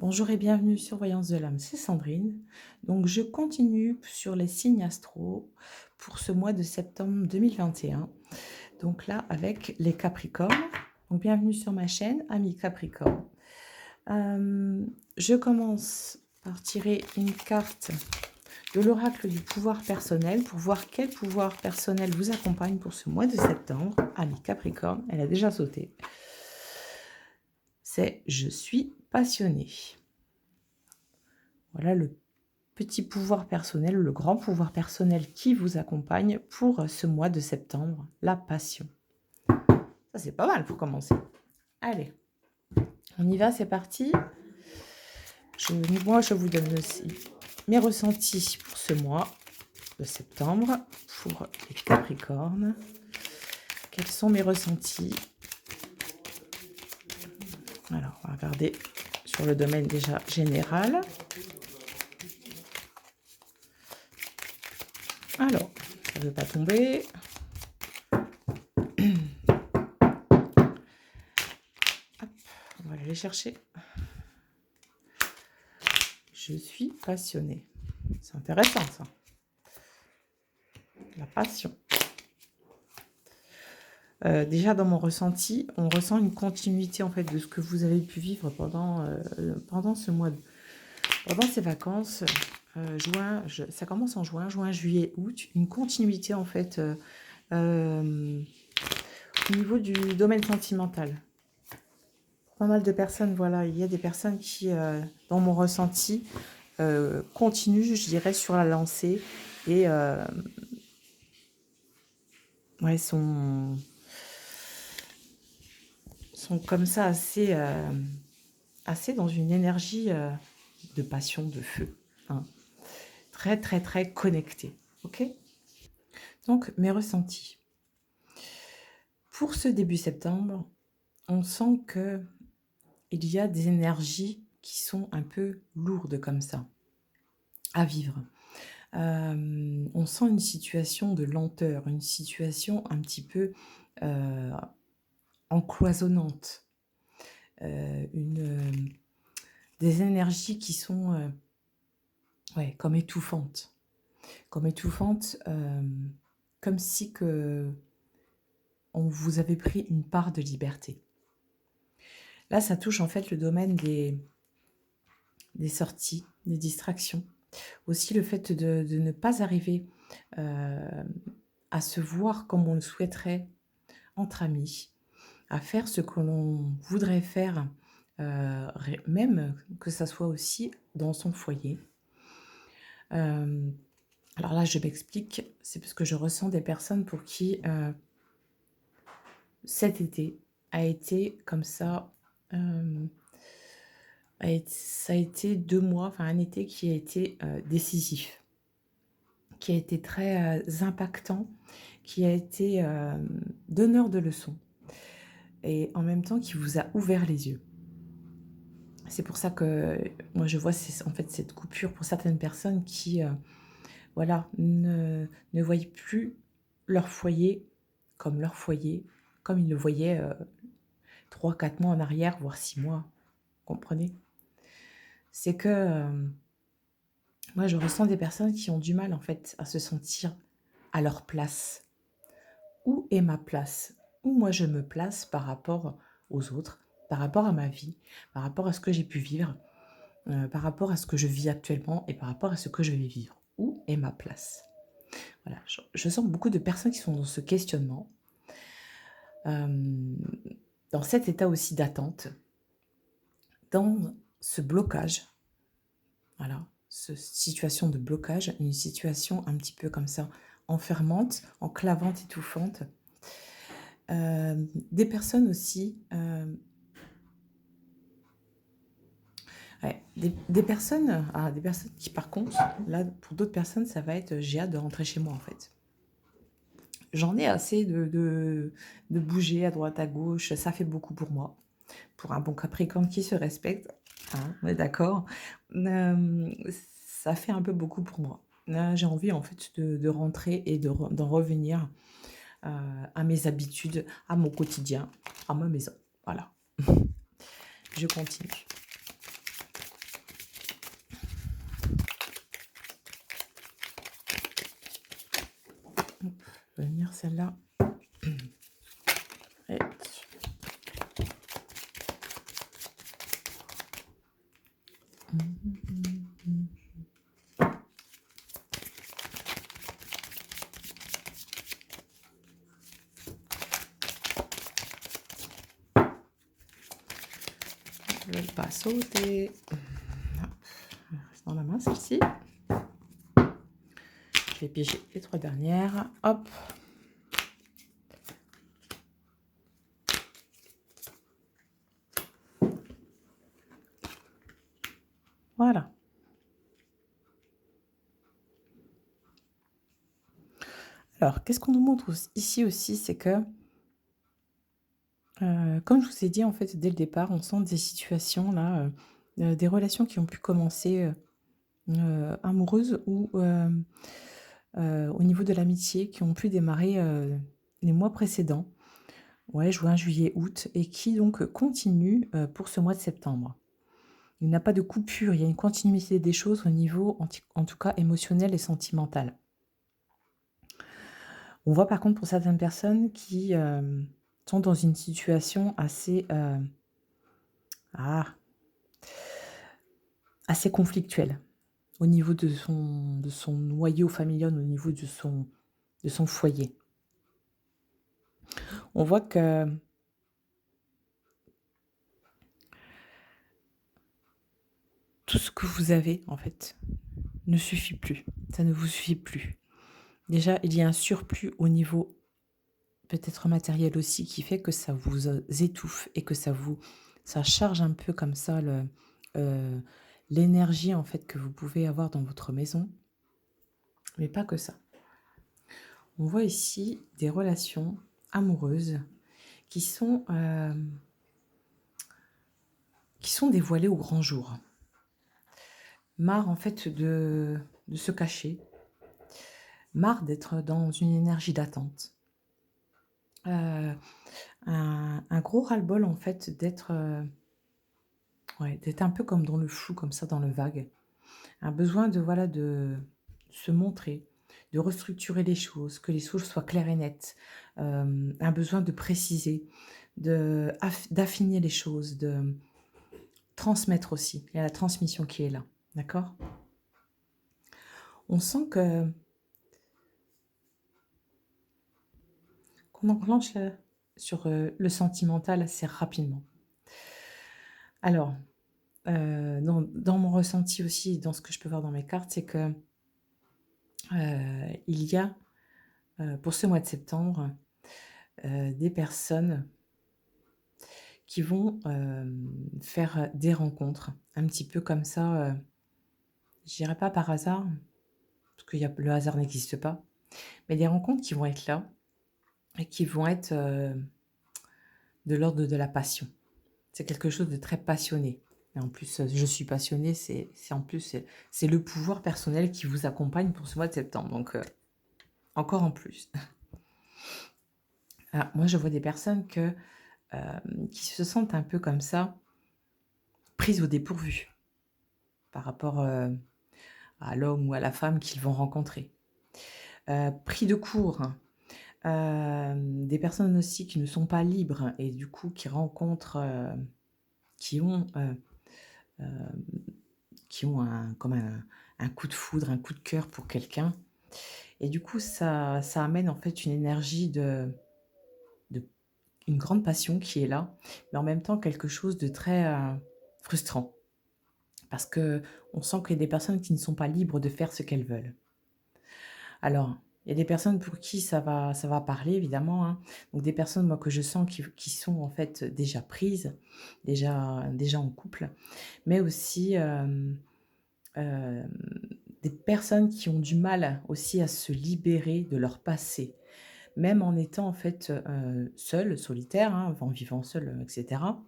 Bonjour et bienvenue sur Voyance de l'âme, c'est Sandrine. Donc je continue sur les signes astro pour ce mois de septembre 2021. Donc là avec les Capricornes. Donc bienvenue sur ma chaîne, Amis Capricorne. Je commence par tirer une carte de l'oracle du pouvoir personnel pour voir quel pouvoir personnel vous accompagne pour ce mois de septembre. Amis Capricorne, elle a déjà sauté. C'est je suis passionné. Voilà le petit pouvoir personnel, le grand pouvoir personnel qui vous accompagne pour ce mois de septembre, la passion. Ça, c'est pas mal pour commencer. Allez, on y va, c'est parti. Moi, je vous donne aussi mes ressentis pour ce mois de septembre, pour les Capricornes. Quels sont mes ressentis? Alors, on va regarder sur le domaine déjà général. Alors, ça ne veut pas tomber. Hop, on va aller les chercher. Je suis passionnée. C'est intéressant, ça. La passion. Déjà, dans mon ressenti, on ressent une continuité, en fait, de ce que vous avez pu vivre pendant ce mois, pendant ces vacances. Ça commence en juin, juillet, août. Une continuité, en fait, au niveau du domaine sentimental. Pas mal de personnes, voilà, il y a des personnes qui, dans mon ressenti, continuent, je dirais, sur la lancée et ouais, sont comme ça assez dans une énergie de passion, de feu, hein. Très très très connecté. Ok, donc mes ressentis pour ce début septembre, on sent que il y a des énergies qui sont un peu lourdes comme ça à vivre. On sent une situation de lenteur, une situation un petit peu encloisonnante, des énergies qui sont ouais, comme étouffantes, comme si que on vous avait pris une part de liberté. Là, ça touche en fait le domaine des sorties, des distractions. Aussi le fait de ne pas arriver à se voir comme on le souhaiterait entre amis, à faire ce que l'on voudrait faire, même que ça soit aussi dans son foyer. Alors là, je m'explique, c'est parce que je ressens des personnes pour qui cet été a été comme ça, ça a été 2 mois, enfin un été qui a été décisif, qui a été très impactant, qui a été donneur de leçons et en même temps qui vous a ouvert les yeux. C'est pour ça que moi je vois en fait cette coupure pour certaines personnes qui voilà, ne voyaient plus leur foyer, comme ils le voyaient 3-4 mois en arrière, voire 6 mois, vous comprenez? C'est que moi je ressens des personnes qui ont du mal en fait à se sentir à leur place. Où est ma place? Où moi je me place par rapport aux autres, par rapport à ma vie, par rapport à ce que j'ai pu vivre, par rapport à ce que je vis actuellement et par rapport à ce que je vais vivre. Où est ma place? Voilà, je sens beaucoup de personnes qui sont dans ce questionnement, dans cet état aussi d'attente, dans ce blocage. Voilà, cette situation de blocage, une situation un petit peu comme ça, enfermante, enclavante, étouffante. Des personnes aussi, ouais, des personnes qui par contre, là, pour d'autres personnes, ça va être j'ai hâte de rentrer chez moi en fait. J'en ai assez de bouger à droite, à gauche, ça fait beaucoup pour moi. Pour un bon Capricorne qui se respecte, hein, on est d'accord. Ça fait un peu beaucoup pour moi. Là, j'ai envie en fait de rentrer et d'en revenir à mes habitudes, à mon quotidien, à ma maison. Voilà. Je continue. celle-là. Et je ne vais pas sauter. Hop, elle reste dans la main celle-ci. Je vais piger les 3 dernières. Hop. Voilà. Alors, qu'est-ce qu'on nous montre ici aussi, c'est que, comme je vous ai dit, en fait, dès le départ, on sent des situations là, des relations qui ont pu commencer, amoureuses ou, au niveau de l'amitié, qui ont pu démarrer, les mois précédents. Ouais, juin, juillet, août et qui donc continuent, pour ce mois de septembre. Il n'y a pas de coupure, il y a une continuité des choses au niveau en tout cas émotionnel et sentimental. On voit par contre pour certaines personnes qui, sont dans une situation assez, ah, assez conflictuelle au niveau de son noyau familial, au niveau de son foyer. On voit que tout ce que vous avez en fait ne suffit plus, ça ne vous suffit plus. Déjà, il y a un surplus au niveau peut-être matériel aussi qui fait que ça vous, étouffe et que ça charge un peu comme ça heu, l'énergie en fait que vous pouvez avoir dans votre maison, mais pas que ça. On voit ici des relations amoureuses qui sont, dévoilées au grand jour. Marre en fait de se cacher, marre d'être dans une énergie d'attente. Un gros ras-le-bol en fait d'être, ouais, d'être un peu comme dans le flou, comme ça, dans le vague. Un besoin de, voilà, de se montrer, de restructurer les choses, que les choses soient claires et nettes. Un besoin de préciser, d'affiner les choses, de transmettre aussi. Il y a la transmission qui est là, d'accord? On sent qu'on enclenche, sur, le sentimental assez rapidement. Alors, dans mon ressenti aussi, dans ce que je peux voir dans mes cartes, c'est que, il y a, pour ce mois de septembre, des personnes qui vont, faire, des rencontres un petit peu comme ça, je dirais pas par hasard, parce que le hasard n'existe pas, mais des rencontres qui vont être là et qui vont être, de l'ordre de la passion. C'est quelque chose de très passionné et en plus, je suis passionnée, c'est en plus, c'est le pouvoir personnel qui vous accompagne pour ce mois de septembre, donc encore en plus. Alors moi, je vois des personnes qui se sentent un peu comme ça, prises au dépourvu par rapport, à l'homme ou à la femme qu'ils vont rencontrer. Pris de court, des personnes aussi qui ne sont pas libres et du coup qui rencontrent, qui ont, hem, qui ont un coup de foudre, un coup de cœur pour quelqu'un et du coup ça amène en fait une énergie de une grande passion qui est là, mais en même temps quelque chose de très, frustrant. Parce qu'on sent qu'il y a des personnes qui ne sont pas libres de faire ce qu'elles veulent. Alors, il y a des personnes pour qui ça va parler évidemment, hein. Donc des personnes, moi, que je sens qui sont en fait déjà prises, déjà en couple, mais aussi, hem, des personnes qui ont du mal aussi à se libérer de leur passé. Même en étant en fait, seules, solitaires, hein, en vivant seules, et cetera,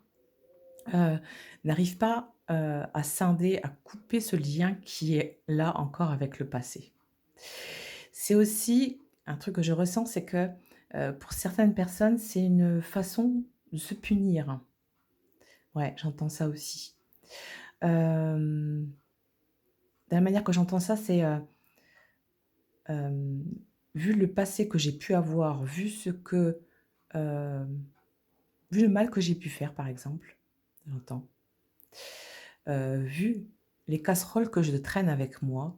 n'arrivent pas, à scinder, à couper ce lien qui est là encore avec le passé. C'est aussi un truc que je ressens, c'est que, pour certaines personnes, c'est une façon de se punir. Ouais, j'entends ça aussi. De la manière que j'entends ça, c'est, hem, vu le passé que j'ai pu avoir, vu ce que, heu, vu le mal que j'ai pu faire, par exemple, j'entends, vu les casseroles que je traîne avec moi,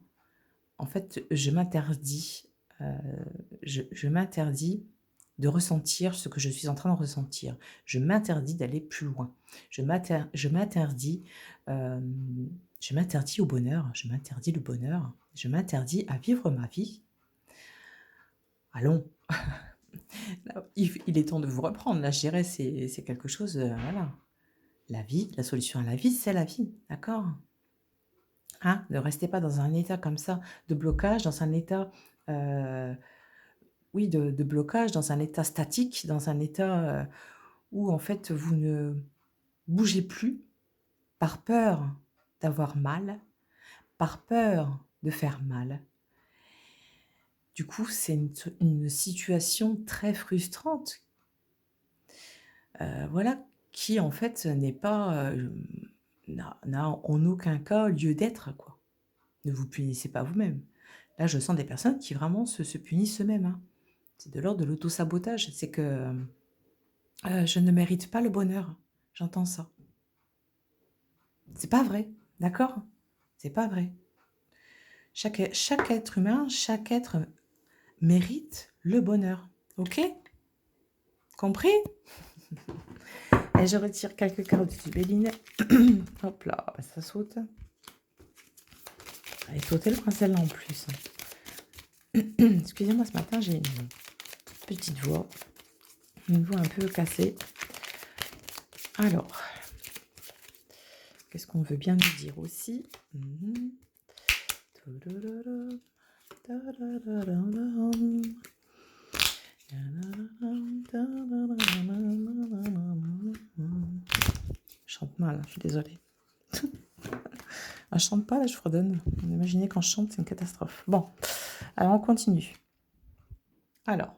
en fait, heu, je m'interdis de ressentir ce que je suis en train de ressentir. Je m'interdis d'aller plus loin. Je m'interdis, je m'interdis au bonheur, je m'interdis le bonheur, je m'interdis à vivre ma vie. Allons, là, il est temps de vous reprendre. Là, je dirais, c'est quelque chose, voilà. La vie, la solution à la vie, c'est la vie, d'accord? Hein? Ne restez pas dans un état comme ça de blocage, dans un état, heu, oui, de blocage, dans un état statique, dans un état, où en fait vous ne bougez plus par peur d'avoir mal, par peur de faire mal. Du coup, c'est une situation très frustrante, voilà, qui en fait n'est pas, n'a en aucun cas lieu d'être, quoi. Ne vous punissez pas vous-même. Là, je sens des personnes qui vraiment se punissent eux-mêmes, hein. C'est de l'ordre de l'auto-sabotage. C'est que, je ne mérite pas le bonheur. J'entends ça. C'est pas vrai, d'accord? C'est pas vrai. Chaque être humain, chaque être mérite le bonheur. OK? Compris? Et je retire quelques cartes du Bélinet. Hop là, bah, ça saute. Elle sauté le prince là en plus. Excusez-moi, ce matin, j'ai une petite voix. Une voix un peu cassée. Alors, qu'est-ce qu'on veut bien nous dire aussi? Je chante mal, je suis désolée. Ah, je chante pas, là, je fredonne. Imaginez quand je chante, c'est une catastrophe. Bon, alors on continue. Alors,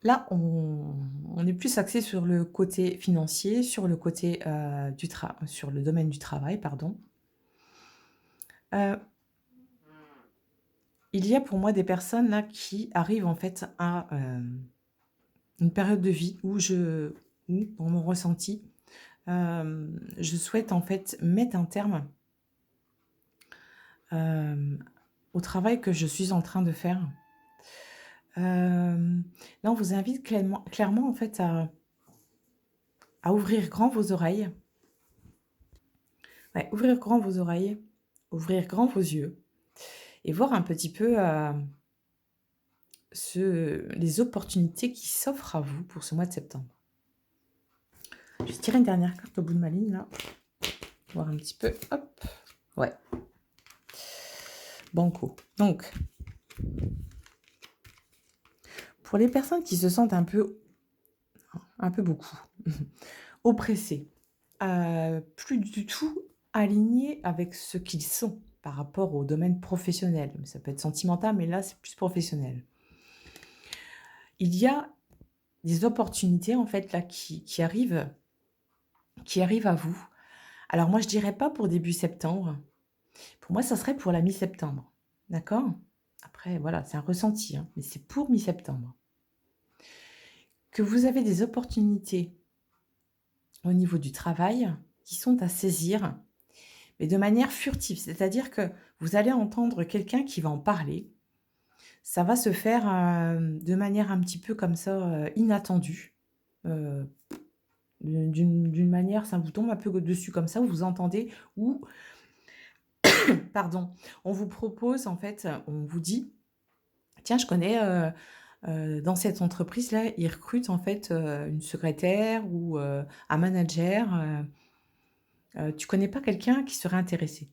là, on est plus axé sur le côté financier, sur le côté sur le domaine du travail, pardon. Il y a pour moi des personnes là qui arrivent en fait à une période de vie où dans mon ressenti, je souhaite en fait mettre un terme au travail que je suis en train de faire. Là, on vous invite clairement en fait à ouvrir grand vos oreilles. Ouais, ouvrir grand vos oreilles, ouvrir grand vos yeux et voir un petit peu, les opportunités qui s'offrent à vous pour ce mois de septembre. Je vais tirer une dernière carte au bout de ma ligne là, voir un petit peu, hop, ouais. Banco. Donc, pour les personnes qui se sentent un peu beaucoup, oppressées, plus du tout alignés avec ce qu'ils sont par rapport au domaine professionnel. Ça peut être sentimental, mais là, c'est plus professionnel. Il y a des opportunités, en fait, là, qui arrivent à vous. Alors moi, je dirais pas pour début septembre. Pour moi, ça serait pour la mi-septembre. D'accord? Après, voilà, c'est un ressenti, hein, mais c'est pour mi-septembre. Que vous avez des opportunités au niveau du travail qui sont à saisir, mais de manière furtive. C'est-à-dire que vous allez entendre quelqu'un qui va en parler. Ça va se faire, de manière un petit peu comme ça, inattendue. Heu, d'une manière, ça vous tombe un peu dessus comme ça, vous entendez ou pardon, on vous propose en fait, on vous dit: «Tiens, je connais, dans cette entreprise-là, ils recrutent en fait, une secrétaire ou, un manager, tu connais pas quelqu'un qui serait intéressé?»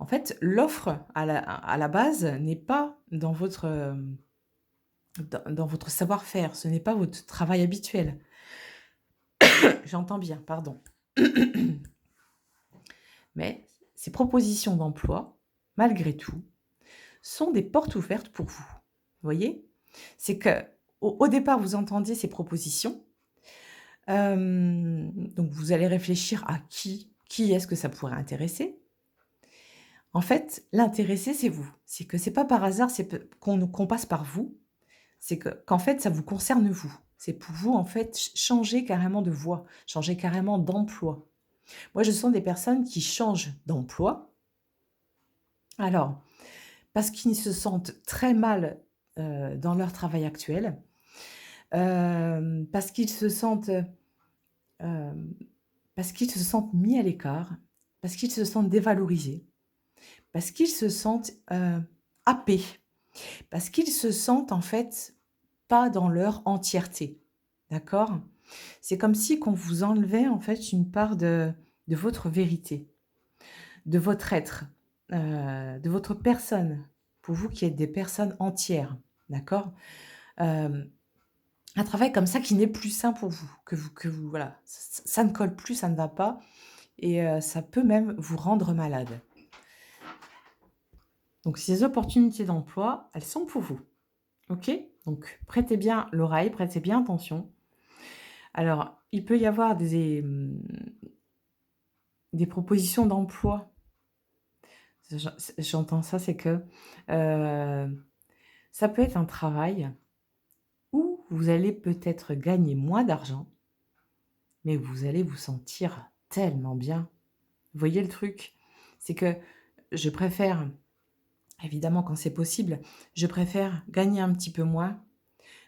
En fait, l'offre à la base n'est pas dans votre, dans votre savoir-faire, ce n'est pas votre travail habituel. J'entends bien, pardon. Mais ces propositions d'emploi, malgré tout, sont des portes ouvertes pour vous. Vous voyez? C'est que au départ, vous entendiez ces propositions, donc vous allez réfléchir à qui est-ce que ça pourrait intéresser. En fait, l'intéressé, c'est vous. C'est que c'est pas par hasard, qu'on passe par vous, c'est qu'en fait, ça vous concerne vous. C'est pour vous, en fait, changer carrément de voie, changer carrément d'emploi. Moi, je sens des personnes qui changent d'emploi. Alors, parce qu'ils se sentent très mal, dans leur travail actuel, parce qu'ils se sentent, hem, parce qu'ils se sentent mis à l'écart, parce qu'ils se sentent dévalorisés, parce qu'ils se sentent, happés, parce qu'ils se sentent, en fait, pas dans leur entièreté. D'accord? C'est comme si qu'on vous enlevait, en fait, une part de votre vérité, de votre être, de votre personne, pour vous qui êtes des personnes entières. D'accord? Hem, un travail comme ça qui n'est plus sain pour vous, que vous voilà, ça ne colle plus, ça ne va pas et ça peut même vous rendre malade. Donc ces opportunités d'emploi, elles sont pour vous, OK? Donc prêtez bien l'oreille, prêtez bien attention. Alors, il peut y avoir des propositions d'emploi. J'entends ça, c'est que, heu, ça peut être un travail où vous allez peut-être gagner moins d'argent, mais vous allez vous sentir tellement bien. Vous voyez le truc? C'est que je préfère, évidemment quand c'est possible, je préfère gagner un petit peu moins,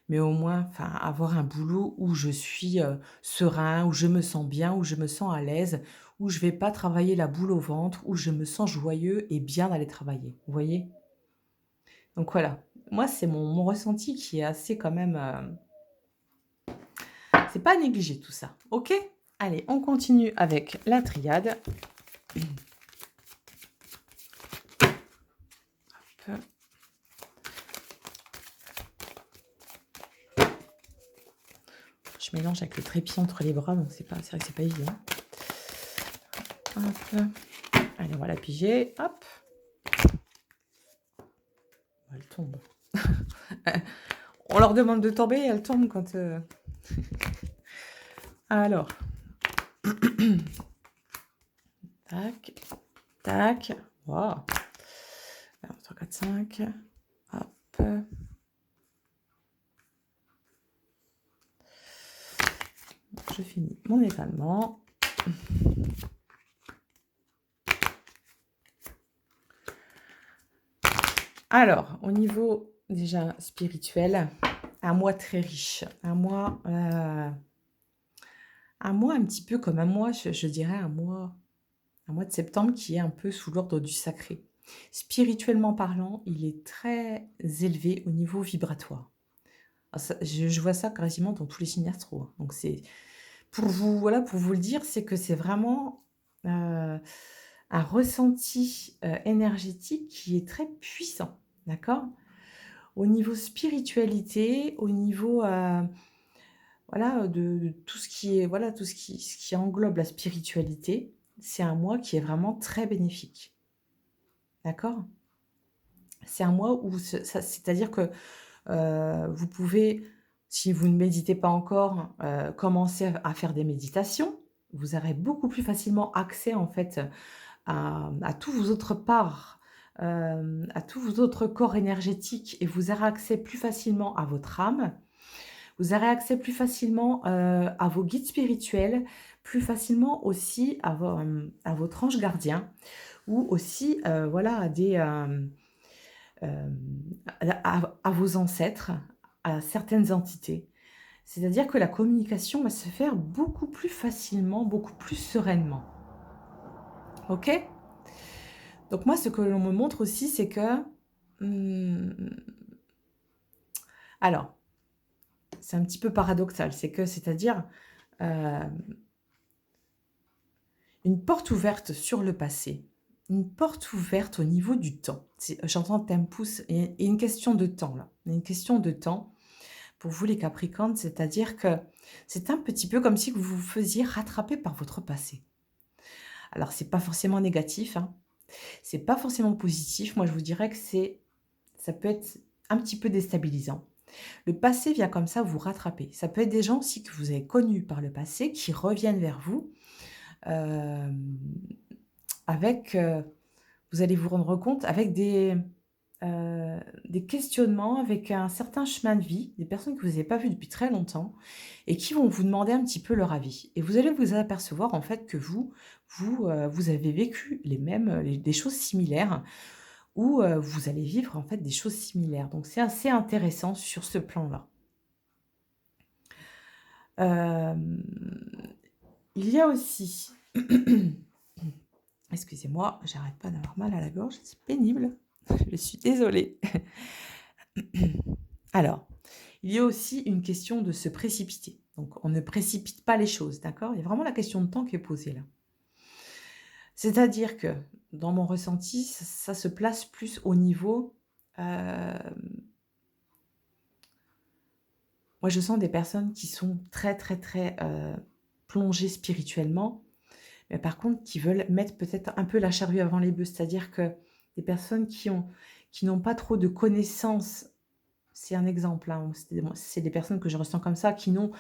mais au moins, enfin, avoir un boulot où je suis, serein, où je me sens bien, où je me sens à l'aise, où je vais pas travailler la boule au ventre, où je me sens joyeux et bien d'aller travailler. Vous voyez? Donc voilà, moi c'est mon ressenti qui est assez quand même, c'est pas négligé tout ça. OK? Allez, on continue avec la triade. Hop. Je mélange avec le trépied entre les bras, donc c'est vrai que c'est pas évident. Hop. Allez, on va la piger. Hop. Elle tombe. On leur demande de tomber et elles tombent quand, Alors. Tac, tac. Waouh. 1, 2, 3, 4, 5. Hop. Je finis mon étalement. Alors, au niveau déjà spirituel, un mois très riche, un mois un petit peu comme un mois, je dirais un mois de septembre qui est un peu sous l'ordre du sacré. Spirituellement parlant, il est très élevé au niveau vibratoire. Ah ça je vois ça quasiment dans tous les signes astro, hein. Donc c'est pour vous voilà, pour vous le dire, c'est que c'est vraiment, un ressenti, énergétique qui est très puissant, d'accord? Au niveau spiritualité, au niveau, voilà, de tout ce qui est voilà, tout ce qui englobe la spiritualité, c'est un mois qui est vraiment très bénéfique, d'accord? C'est un mois où c'est-à-dire que, vous pouvez, si vous ne méditez pas encore, commencer à faire des méditations. Vous aurez beaucoup plus facilement accès en fait à tous vos autres parts, à tous vos autres corps énergétiques et vous aurez accès plus facilement à votre âme. Vous aurez accès plus facilement, à vos guides spirituels, plus facilement aussi à votre ange gardien ou aussi, voilà, à des, à vos ancêtres, à certaines entités. C'est-à-dire que la communication va se faire beaucoup plus facilement, beaucoup plus sereinement. OK? Donc moi, ce que l'on me montre aussi, c'est que, mmh, alors, c'est un petit peu paradoxal, c'est-à-dire, hem, une porte ouverte sur le passé, une porte ouverte au niveau du temps. J'entends tempus et une question de temps là, une question de temps pour vous les Capricornes, c'est-à-dire que c'est un petit peu comme si vous vous faisiez rattraper par votre passé. Alors c'est pas forcément négatif, hein, c'est pas forcément positif. Moi, je vous dirais que ça peut être un petit peu déstabilisant. Le passé vient comme ça vous rattraper. Ça peut être des gens aussi que vous avez connus par le passé qui reviennent vers vous, hem, avec, vous allez vous rendre compte avec des questionnements, avec un certain chemin de vie, des personnes que vous n'avez pas vues depuis très longtemps et qui vont vous demander un petit peu leur avis. Et vous allez vous apercevoir en fait que vous avez vécu des choses similaires ou vous allez vivre en fait des choses similaires. Donc c'est assez intéressant sur ce plan-là. Hem, il y a aussi excusez-moi, j'arrête pas d'avoir mal à la gorge, c'est pénible. Je suis désolée. Alors, il y a aussi une question de se précipiter. Donc on ne précipite pas les choses, d'accord? Il y a vraiment la question de temps qui est posée là. C'est-à-dire que, dans mon ressenti, ça se place plus au niveau, hem, moi je sens des personnes qui sont très, très, très, plongées spirituellement, mais par contre qui veulent mettre peut-être un peu la charrue avant les bœufs. C'est-à-dire que des personnes qui n'ont pas trop de connaissances, c'est un exemple, hein, c'est des personnes que je ressens comme ça, qui n'ont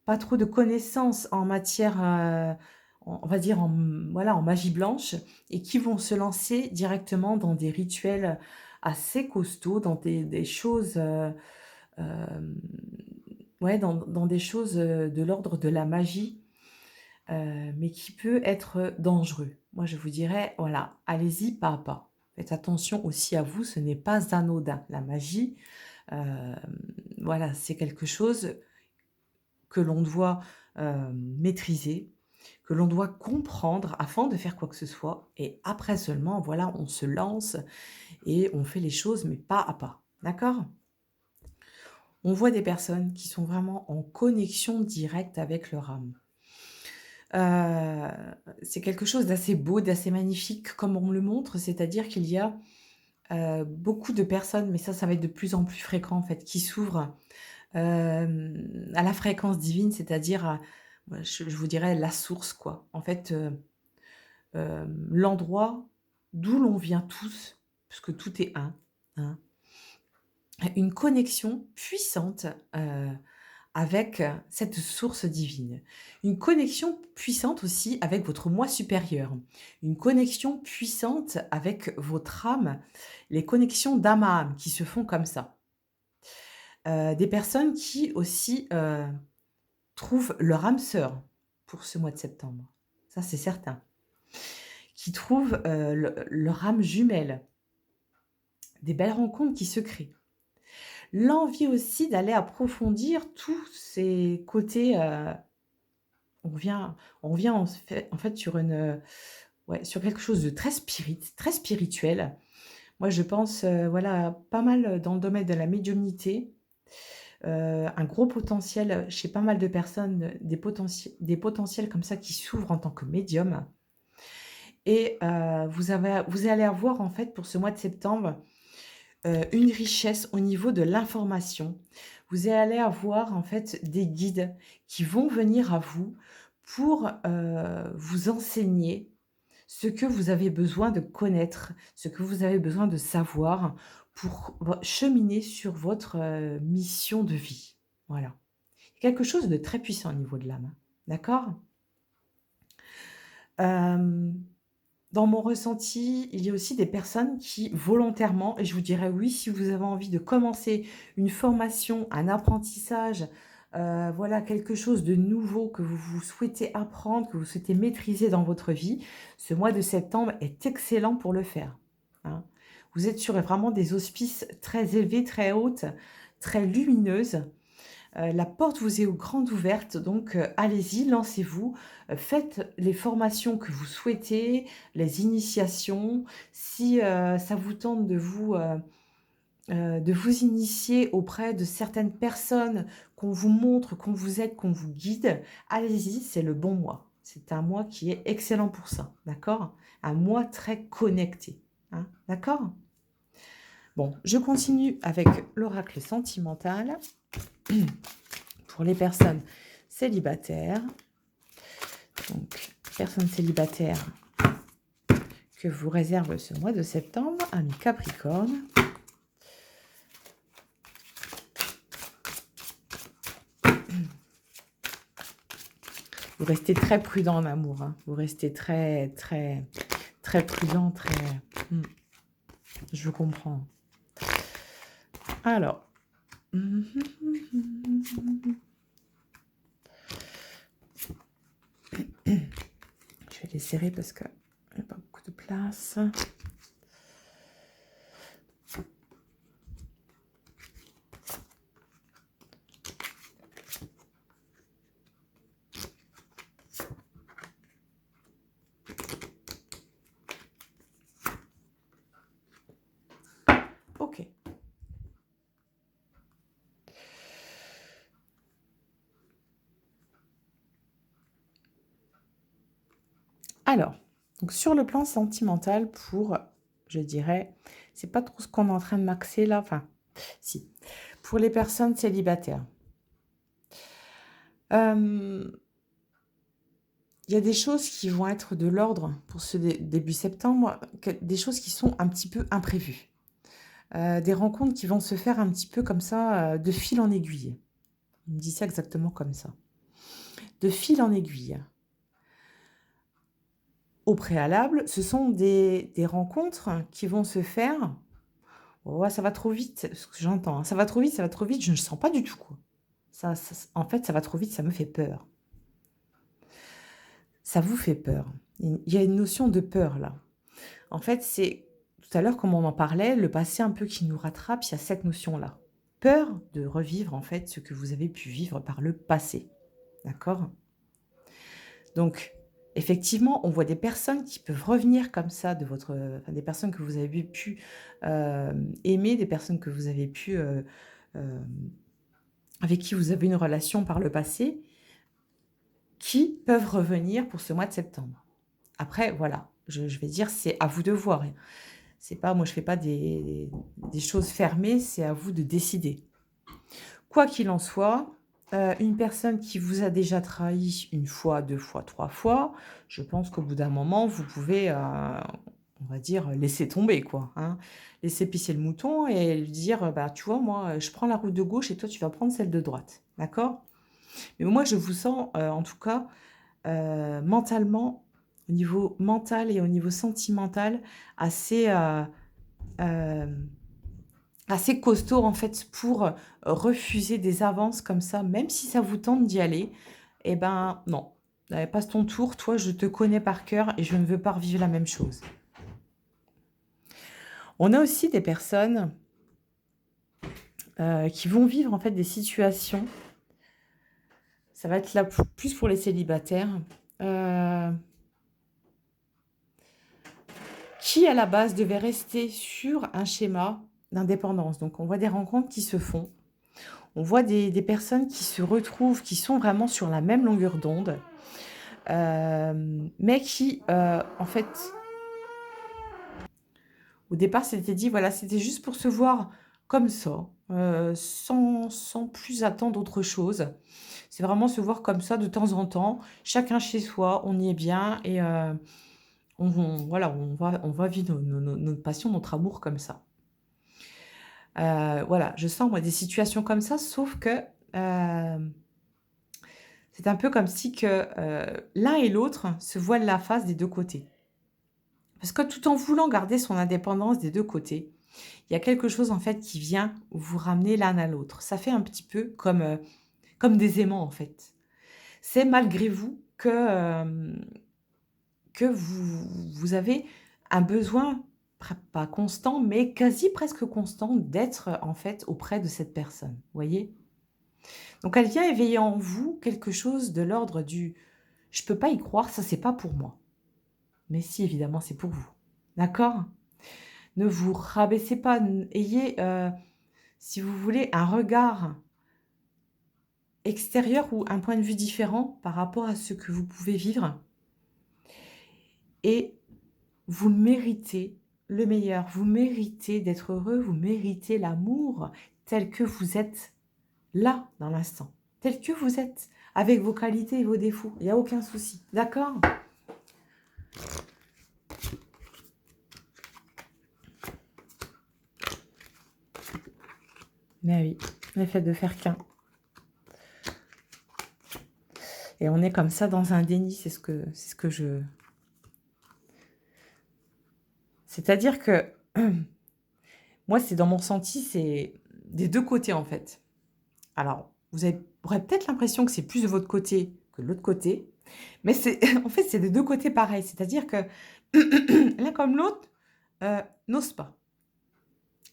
pas trop de connaissances en matière, on va dire voilà, en magie blanche et qui vont se lancer directement dans des rituels assez costauds, dans des choses, hem, ouais, dans des choses, de l'ordre de la magie, mais qui peut être dangereux. Moi, je vous dirais, voilà, allez-y pas à pas. Faites attention aussi à vous, ce n'est pas anodin. La magie, hem, voilà, c'est quelque chose que l'on doit, maîtriser, que l'on doit comprendre afin de faire quoi que ce soit et après seulement, voilà, on se lance et on fait les choses, mais pas à pas. D'accord? On voit des personnes qui sont vraiment en connexion directe avec leur âme. Heu, c'est quelque chose d'assez beau, d'assez magnifique comme on me le montre, c'est-à-dire qu'il y a, beaucoup de personnes, mais ça va être de plus en plus fréquent en fait, qui s'ouvrent, à la fréquence divine, c'est-à-dire à moi je vous dirais la source quoi. En fait, l'endroit d'où l'on vient tous, puisque tout est un, hein. Une connexion puissante, avec, cette source divine. Une connexion puissante aussi avec votre moi supérieur. Une connexion puissante avec votre âme, les connexions d'âme à âme qui se font comme ça. Des personnes qui aussi, trouvent leur âme sœur pour ce mois de septembre. Ça, c'est certain. Qui trouvent, leur âme jumelle. Des belles rencontres qui se créent. L'envie aussi d'aller approfondir tous ces côtés, on vient en fait sur ouais, sur quelque chose de très spirituel. Moi, je pense, voilà, pas mal dans le domaine de la médiumnité, un gros potentiel chez pas mal de personnes, des potentiels comme ça qui s'ouvrent en tant que médium et vous allez avoir en fait pour ce mois de septembre, une richesse au niveau de l'information. Vous allez avoir en fait des guides qui vont venir à vous pour, vous enseigner ce que vous avez besoin de connaître, ce que vous avez besoin de savoir pour cheminer sur votre, mission de vie. Voilà. Quelque chose de très puissant au niveau de l'âme, hein. D'accord? Hem Dans mon ressenti, il y a aussi des personnes qui volontairement et je vous dirais oui, si vous avez envie de commencer une formation, un apprentissage, voilà quelque chose de nouveau que vous souhaitez apprendre, que vous souhaitez maîtriser dans votre vie, ce mois de septembre est excellent pour le faire, hein. Vous êtes sur vraiment des auspices très élevés, très hautes, très lumineuses. La porte vous est grande ouverte, donc allez-y, lancez-vous, faites les formations que vous souhaitez, les initiations. Si, ça vous tente de vous initier auprès de certaines personnes, qu'on vous montre, qu'on vous aide, qu'on vous guide, allez-y, c'est le bon mois. C'est un mois qui est excellent pour ça, d'accord? Un mois très connecté, hein, d'accord? Bon, je continue avec l'oracle sentimental. Pour les personnes célibataires, donc personnes célibataires que vous réserve ce mois de septembre, ami Capricorne. Vous restez très prudent en amour, hein. Vous restez très, très, très prudent, très... Mmh. Je comprends. Alors. Je vais les serrer parce qu'il n'y a pas beaucoup de place. Ok. Alors, donc sur le plan sentimental, je dirais, c'est pas trop ce qu'on est en train de maxer là, enfin, si, pour les personnes célibataires. Il y a des choses qui vont être de l'ordre pour ce début septembre, des choses qui sont un petit peu imprévues. Des rencontres qui vont se faire un petit peu comme ça, de fil en aiguille. On me dit ça exactement comme ça. De fil en aiguille. Au préalable, ce sont des rencontres qui vont se faire. Oh, ça va trop vite, ce que j'entends, hein. Ça va trop vite, je ne sens pas du tout, quoi. En fait, ça va trop vite, ça me fait peur. Ça vous fait peur. Il y a une notion de peur là. En fait, c'est tout à l'heure, comme on en parlait, le passé un peu qui nous rattrape, il y a cette notion-là. Peur de revivre en fait ce que vous avez pu vivre par le passé. D'accord? Donc, effectivement, on voit des personnes qui peuvent revenir comme ça enfin, des personnes que vous avez pu aimer, des personnes que vous avez pu, euh, avec qui vous avez une relation par le passé, qui peuvent revenir pour ce mois de septembre. Après, voilà, je vais dire, c'est à vous de voir. C'est pas, moi, je fais pas des choses fermées, c'est à vous de décider. Quoi qu'il en soit, une personne qui vous a déjà trahi une fois, 2 fois, 3 fois, je pense qu'au bout d'un moment, vous pouvez, on va dire, laisser tomber, quoi, hein. Laisser pisser le mouton et lui dire: «Bah, tu vois, moi, je prends la route de gauche et toi, tu vas prendre celle de droite». D'accord? Mais moi, je vous sens, en tout cas, mentalement, au niveau mental et au niveau sentimental, assez, hem assez costaud en fait pour, refuser des avances comme ça, même si ça vous tente d'y aller. Eh ben, non. Passe ton tour, toi je te connais par cœur et je ne veux pas revivre la même chose. On a aussi des personnes, qui vont vivre en fait des situations, ça va être là plus pour les célibataires, heu, qui à la base devaient rester sur un schéma d'indépendance. Donc on voit des rencontres qui se font, on voit des personnes qui se retrouvent, qui sont vraiment sur la même longueur d'onde. Mais qui, en fait, au départ, s'était dit, voilà, c'était juste pour se voir comme ça, sans plus attendre autre chose. C'est vraiment se voir comme ça de temps en temps, chacun chez soi, on y est bien et voilà, on va vivre notre passion, notre amour comme ça. Voilà, je sens moi des situations comme ça, sauf que, c'est un peu comme si que, l'un et l'autre se voilent la face des 2 côtés. Parce que tout en voulant garder son indépendance des 2 côtés, il y a quelque chose en fait qui vient vous ramener l'un à l'autre. Ça fait un petit peu comme des aimants en fait. C'est malgré vous que vous avez un besoin pas constant, mais quasi presque constant d'être en fait auprès de cette personne, vous voyez? Donc elle vient éveiller en vous quelque chose de l'ordre du: «Je peux pas y croire, ça c'est pas pour moi». Mais si évidemment c'est pour vous. D'accord? Ne vous rabaissez pas, ayez, si vous voulez, un regard extérieur ou un point de vue différent par rapport à ce que vous pouvez vivre et vous méritez le meilleur. Vous méritez d'être heureux, vous méritez l'amour tel que vous êtes là, dans l'instant, tel que vous êtes, avec vos qualités et vos défauts. Il y a aucun souci. D'accord? Mais oui, le fait de faire qu'un. Et on est comme ça dans un déni, c'est ce que je C'est-à-dire que moi, c'est dans mon senti, c'est des 2 côtés, en fait. Alors, aurez peut-être l'impression que c'est plus de votre côté que de l'autre côté, mais c'est en fait, c'est des 2 côtés pareils. C'est-à-dire que l'un comme l'autre, n'ose pas.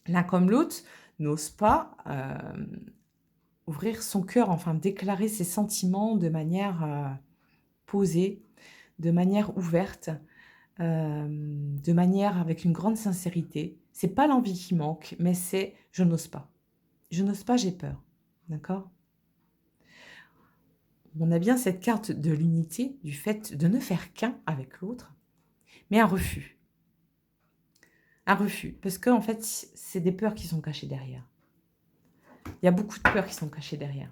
L'un comme l'autre n'ose pas, ouvrir son cœur, enfin déclarer ses sentiments de manière, posée, de manière ouverte, de manière avec une grande sincérité. C'est pas l'envie qui manque, mais c'est: «Je n'ose pas. Je n'ose pas, j'ai peur». D'accord? On a bien cette carte de l'unité, du fait de ne faire qu'un avec l'autre, mais un refus. Un refus, parce qu'en fait, c'est des peurs qui sont cachées derrière. Il y a beaucoup de peurs qui sont cachées derrière.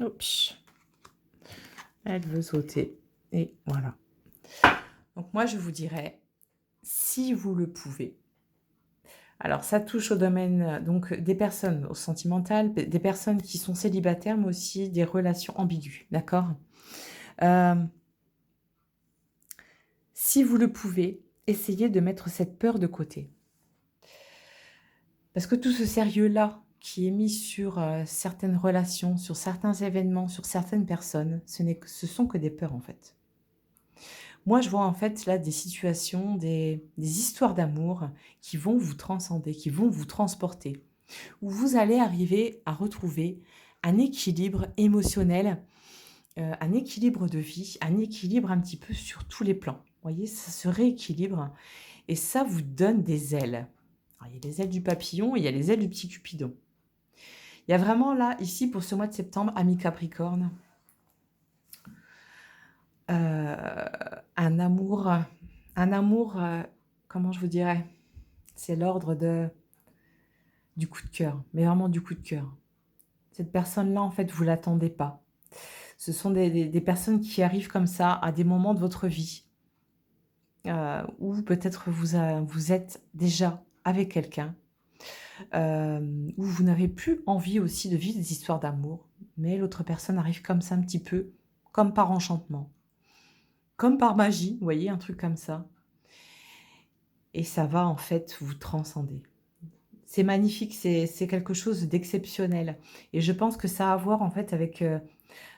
Oups, elle veut sauter et voilà. Donc moi, je vous dirais, si vous le pouvez, alors ça touche au domaine, donc des personnes au sentimental, des personnes qui sont célibataires, mais aussi des relations ambiguës, d'accord? Hem, si vous le pouvez, essayez de mettre cette peur de côté. Parce que tout ce sérieux-là qui est mis sur, certaines relations, sur certains événements, sur certaines personnes, ce sont que des peurs, en fait. Moi, je vois, en fait, là, des situations, des histoires d'amour qui vont vous transcender, qui vont vous transporter, où vous allez arriver à retrouver un équilibre émotionnel, un équilibre de vie, un équilibre un petit peu sur tous les plans. Vous voyez? Ça se rééquilibre et ça vous donne des ailes. Alors, il y a les ailes du papillon et il y a les ailes du petit Cupidon. Il y a vraiment là, ici, pour ce mois de septembre, amis Capricorne, un amour, comment je vous dirais? C'est l'ordre du coup de cœur, mais vraiment du coup de cœur. Cette personne-là, en fait, vous l'attendez pas. Ce sont des personnes qui arrivent comme ça à des moments de votre vie, où peut-être vous êtes déjà avec quelqu'un, où vous n'avez plus envie aussi de vivre des histoires d'amour, mais l'autre personne arrive comme ça un petit peu, comme par enchantement, comme par magie, vous voyez? Un truc comme ça et ça va en fait vous transcender. C'est magnifique, c'est quelque chose d'exceptionnel et je pense que ça a à voir en fait avec,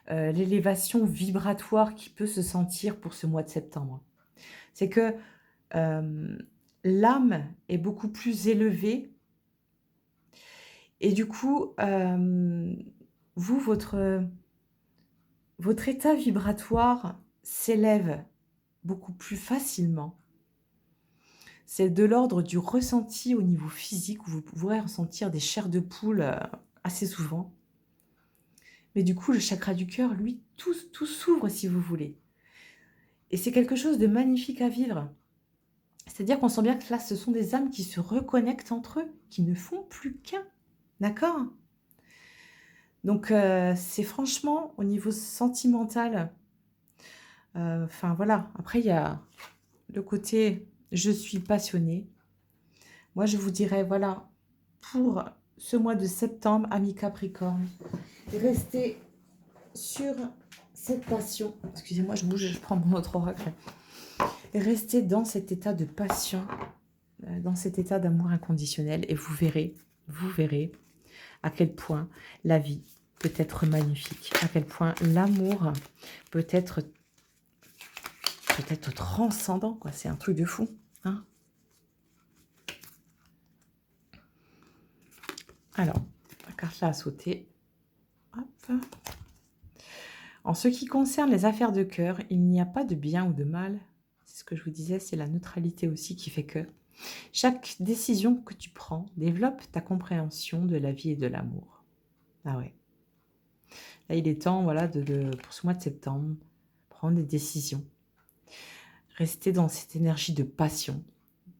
l'élévation vibratoire qui peut se sentir pour ce mois de septembre. C'est que, hem, l'âme est beaucoup plus élevée et du coup, vous, votre état vibratoire s'élève beaucoup plus facilement. C'est de l'ordre du ressenti au niveau physique où vous pourrez ressentir des chairs de poule, assez souvent. Mais du coup, le chakra du cœur, lui, tout s'ouvre si vous voulez et c'est quelque chose de magnifique à vivre. C'est-à-dire qu'on sent bien que là, ce sont des âmes qui se reconnectent entre eux, qui ne font plus qu'un. D'accord? Donc c'est franchement au niveau sentimental, enfin voilà. Après il y a le côté «je suis passionnée». Moi je vous dirais voilà, pour ce mois de septembre, amis Capricorne, restez sur cette passion. Excusez-moi, je bouge, je prends mon autre oracle. Restez dans cet état de passion, dans cet état d'amour inconditionnel et vous verrez à quel point la vie peut être magnifique, à quel point l'amour peut être transcendant, quoi. C'est un truc de fou, hein. Alors, la carte là a sauté. Hop. En ce qui concerne les affaires de cœur, il n'y a pas de bien ou de mal. C'est ce que je vous disais, c'est la neutralité aussi qui fait que chaque décision que tu prends développe ta compréhension de la vie et de l'amour. Ah ouais. Là, il est temps, voilà, pour ce mois de septembre, prendre des décisions. Rester dans cette énergie de passion.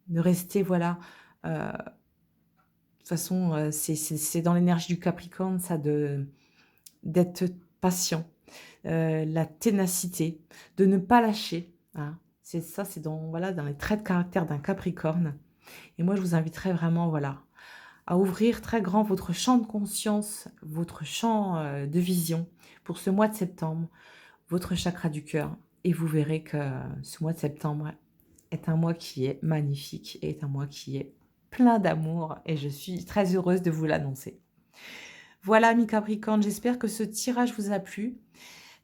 De rester, voilà, de toute façon, c'est dans l'énergie du Capricorne, ça, d'être patient, la ténacité, de ne pas lâcher, hein. C'est ça, c'est dans, voilà, dans les traits de caractère d'un Capricorne et moi, je vous inviterais vraiment, voilà, à ouvrir très grand votre champ de conscience, votre champ, de vision pour ce mois de septembre, votre chakra du cœur et vous verrez que ce mois de septembre est un mois qui est magnifique et est un mois qui est plein d'amour et je suis très heureuse de vous l'annoncer. Voilà mes Capricornes, j'espère que ce tirage vous a plu.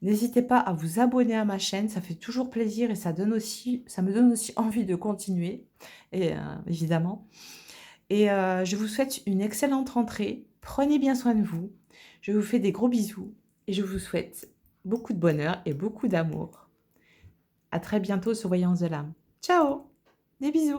N'hésitez pas à vous abonner à ma chaîne, ça fait toujours plaisir et ça me donne aussi envie de continuer et évidemment. Et je vous souhaite une excellente rentrée. Prenez bien soin de vous. Je vous fais des gros bisous et je vous souhaite beaucoup de bonheur et beaucoup d'amour. À très bientôt sur Voyance de l'âme. Ciao! Des bisous.